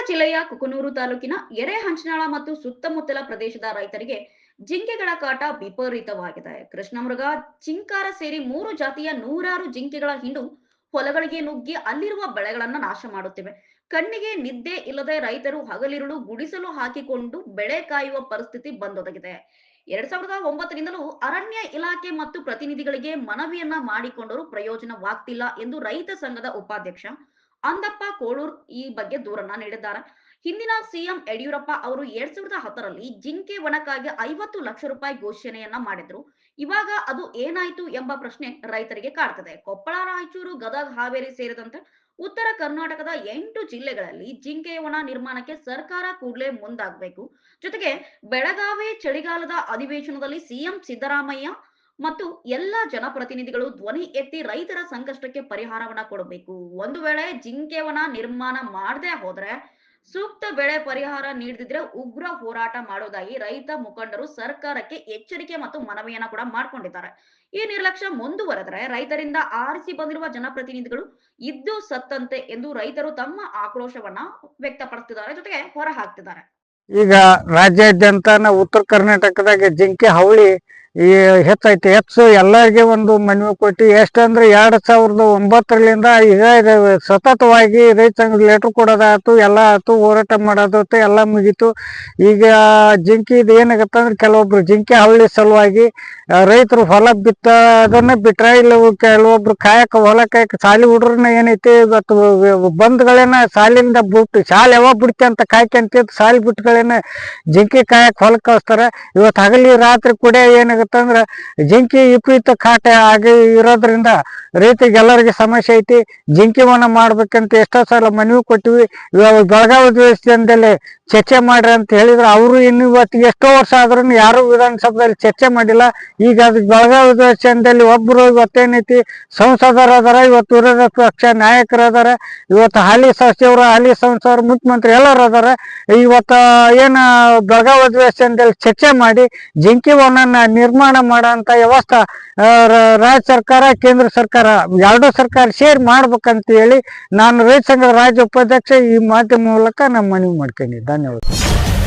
ಜಿಲ್ಲೆಯ ಕುಕನೂರು ತಾಲೂಕಿನ ಎರೆಹಂಚನಾಳ ಮತ್ತು ಸುತ್ತಮುತ್ತಲ ಪ್ರದೇಶದ ರೈತರಿಗೆ ಜಿಂಕೆಗಳ ಕಾಟ ವಿಪರೀತವಾಗಿದೆ. ಕೃಷ್ಣಮೃಗ, ಚಿಂಕಾರ ಸೇರಿ 3 ಜಾತಿಯ ನೂರಾರು ಜಿಂಕೆಗಳ ಹಿಂಡು ಹೊಲಗಳಿಗೆ ನುಗ್ಗಿ ಅಲ್ಲಿರುವ ಬೆಳೆಗಳನ್ನ ನಾಶ ಮಾಡುತ್ತಿವೆ. ಕಣ್ಣಿಗೆ ನಿದ್ದೆ ಇಲ್ಲದೆ ರೈತರು ಹಗಲಿರುಳು ಗುಡಿಸಲು ಹಾಕಿಕೊಂಡು ಬೆಳೆ ಕಾಯುವ ಪರಿಸ್ಥಿತಿ ಬಂದೊದಗಿದೆ. 2009ರಿಂದಲೂ ಅರಣ್ಯ ಇಲಾಖೆ ಮತ್ತು ಪ್ರತಿನಿಧಿಗಳಿಗೆ ಮನವಿಯನ್ನ ಮಾಡಿಕೊಂಡರೂ ಪ್ರಯೋಜನವಾಗ್ತಿಲ್ಲ ಎಂದು ರೈತ ಸಂಘದ ಉಪಾಧ್ಯಕ್ಷ ಅಂದಪ್ಪ ಕೋಳೂರ್ ಈ ಬಗ್ಗೆ ದೂರನ್ನ ನೀಡಿದ್ದಾರೆ. ಹಿಂದಿನ ಸಿಎಂ ಯಡಿಯೂರಪ್ಪ ಅವರು 2010ರಲ್ಲಿ ಜಿಂಕೆ ವನಕ್ಕಾಗಿ 50 ಲಕ್ಷ ರೂಪಾಯಿ ಘೋಷಣೆಯನ್ನ ಮಾಡಿದ್ರು. ಇವಾಗ ಅದು ಏನಾಯ್ತು ಎಂಬ ಪ್ರಶ್ನೆ ರೈತರಿಗೆ ಕಾಡ್ತಿದೆ. ಕೊಪ್ಪಳ, ರಾಯಚೂರು, ಗದಗ, ಹಾವೇರಿ ಸೇರಿದಂತೆ ಉತ್ತರ ಕರ್ನಾಟಕದ 8 ಜಿಲ್ಲೆಗಳಲ್ಲಿ ಜಿಂಕೆ ವನ ನಿರ್ಮಾಣಕ್ಕೆ ಸರ್ಕಾರ ಕೂಡಲೇ ಮುಂದಾಗಬೇಕು. ಜೊತೆಗೆ ಬೆಳಗಾವಿ ಚಳಿಗಾಲದ ಅಧಿವೇಶನದಲ್ಲಿ ಸಿಎಂ ಸಿದ್ದರಾಮಯ್ಯ ಮತ್ತು ಎಲ್ಲ ಜನಪ್ರತಿನಿಧಿಗಳು ಧ್ವನಿ ಎತ್ತಿ ರೈತರ ಸಂಕಷ್ಟಕ್ಕೆ ಪರಿಹಾರವನ್ನ ಕೊಡಬೇಕು. ಒಂದು ವೇಳೆ ಜಿಂಕೆ ವನ ನಿರ್ಮಾಣ ಮಾಡದೆ ಹೋದ್ರೆ ಸೂಕ್ತ ಬೆಳೆ ಪರಿಹಾರ ನೀಡದಿದ್ರೆ ಉಗ್ರ ಹೋರಾಟ ಮಾಡೋದಾಗಿ ರೈತ ಮುಖಂಡರು ಸರ್ಕಾರಕ್ಕೆ ಎಚ್ಚರಿಕೆ ಮತ್ತು ಮನವಿಯನ್ನ ಕೂಡ ಮಾಡ್ಕೊಂಡಿದ್ದಾರೆ. ಈ ನಿರ್ಲಕ್ಷ್ಯ ಮುಂದುವರೆದರೆ ರೈತರಿಂದ ಆರಿಸಿ ಬಂದಿರುವ ಜನಪ್ರತಿನಿಧಿಗಳು ಇದ್ದು ಸತ್ತಂತೆ ಎಂದು ರೈತರು ತಮ್ಮ ಆಕ್ರೋಶವನ್ನ ವ್ಯಕ್ತಪಡಿಸುತ್ತಿದ್ದಾರೆ, ಜೊತೆಗೆ ಹೊರ ಹಾಕ್ತಿದ್ದಾರೆ. ಈಗ ರಾಜ್ಯಾದ್ಯಂತ ಉತ್ತರ ಕರ್ನಾಟಕದಾಗ ಜಿಂಕೆ ಹಾವಳಿ ಹೆಚ್ಚೈತಿ. ಹೆಚ್ಚು ಎಲ್ಲರಿಗೆ ಒಂದು ಮನವಿ ಕೊಟ್ಟು ಎಷ್ಟಂದ್ರೆ 2009ರಿಂದ ಈಗ ಸತತವಾಗಿ ರೈತ ಸಂಘ ಲೆಟರ್ ಕೊಡೋದಾಯ್ತು, ಎಲ್ಲ ಆಯ್ತು, ಹೋರಾಟ ಮಾಡೋದಾಯ್ತು, ಎಲ್ಲ ಮುಗೀತು. ಈಗ ಜಿಂಕಿದು ಏನಾಗತ್ತಂದ್ರೆ ಕೆಲವೊಬ್ರು ಜಿಂಕೆ ಹಾವಳಿ ಸಲುವಾಗಿ ರೈತರು ಹೊಲ ಅದನ್ನ ಬಿಟ್ರೆ ಇಲ್ಲ ಕೆಲವೊಬ್ರು ಹೊಲ ಕಾಯಕ ಶಾಲಿ ಹುಡ್ರನ್ನ ಏನೈತಿ ಇವತ್ತು ಬಂದ್ಗಳೇನ ಶಾಲಿಂದ ಬಿಟ್ಟು ಶಾಲೆ ಯಾವಾಗ ಬಿಡ್ತಿ ಅಂತ ಕಾಯ್ಕೊಂತಿದ್ದು ಶಾಲೆ ಬಿಟ್ಟುಗಳೇನ ಜಿಂಕಿ ಕಾಯಕ್ ಹೊಲಕ್ಕೆ ಕಳಿಸ್ತಾರೆ. ಇವತ್ತು ಹಗಲಿ ರಾತ್ರಿ ಕೂಡ ಏನಾಗತ್ತಂದ್ರ ಜಿಂಕಿ ವಿಪರೀತ ಕಾಟ ಆಗಿ ಇರೋದ್ರಿಂದ ರೈತರಿಗೆ ಎಲ್ಲರಿಗೆ ಸಮಸ್ಯೆ ಐತಿ. ಜಿಂಕಿ ವನ ಮಾಡ್ಬೇಕಂತ ಎಷ್ಟೋ ಸಲ ಮನವಿ ಕೊಟ್ಟಿವಿ. ಬೆಳಗಾವಿ ದೇಶದಲ್ಲಿ ಚರ್ಚೆ ಮಾಡ್ರಿ ಅಂತ ಹೇಳಿದ್ರು. ಅವರು ಇನ್ನು ಇವತ್ತಿಗೆ ಎಷ್ಟೋ ವರ್ಷ ಆದ್ರೂ ಯಾರು ವಿಧಾನಸಭೆಯಲ್ಲಿ ಚರ್ಚೆ ಮಾಡಿಲ್ಲ. ಈಗ ಅದಕ್ಕೆ ಬೆಳಗಾವಿ ದೇಶದಲ್ಲಿ ಒಬ್ರು ಇವತ್ತೇನೈತಿ ಸಂಸದರು ಅದಾರ, ಇವತ್ತು ವಿರೋಧ ಪಕ್ಷ ನಾಯಕರು ಅದಾರ, ಇವತ್ತು ಹಾಲಿ ಸಚಿವರು, ಹಾಲಿ ಸಂಸದರು, ಮುಖ್ಯಮಂತ್ರಿ ಎಲ್ಲರೂ ಅದಾರ. ಇವತ್ತು ಏನ ಬೆಳಗಾವಿ ಅಧಿವೇಶನದಲ್ಲಿ ಚರ್ಚೆ ಮಾಡಿ ಜಿಂಕಿ ವನನ್ನ ನಿರ್ಮಾಣ ಮಾಡೋ ಅಂತ ವ್ಯವಸ್ಥೆ ರಾಜ್ಯ ಸರ್ಕಾರ, ಕೇಂದ್ರ ಸರ್ಕಾರ ಎರಡೂ ಸರ್ಕಾರ ಸೇರಿ ಮಾಡ್ಬೇಕಂತ ಹೇಳಿ ನಾನು ರೈತ ಸಂಘದ ರಾಜ್ಯ ಉಪಾಧ್ಯಕ್ಷ ಈ ಮಾಧ್ಯಮ ಮೂಲಕ ನಮ್ಮ ಮನವಿ ಮಾಡ್ಕೊಂಡಿದ್ದೆ. ಧನ್ಯವಾದ.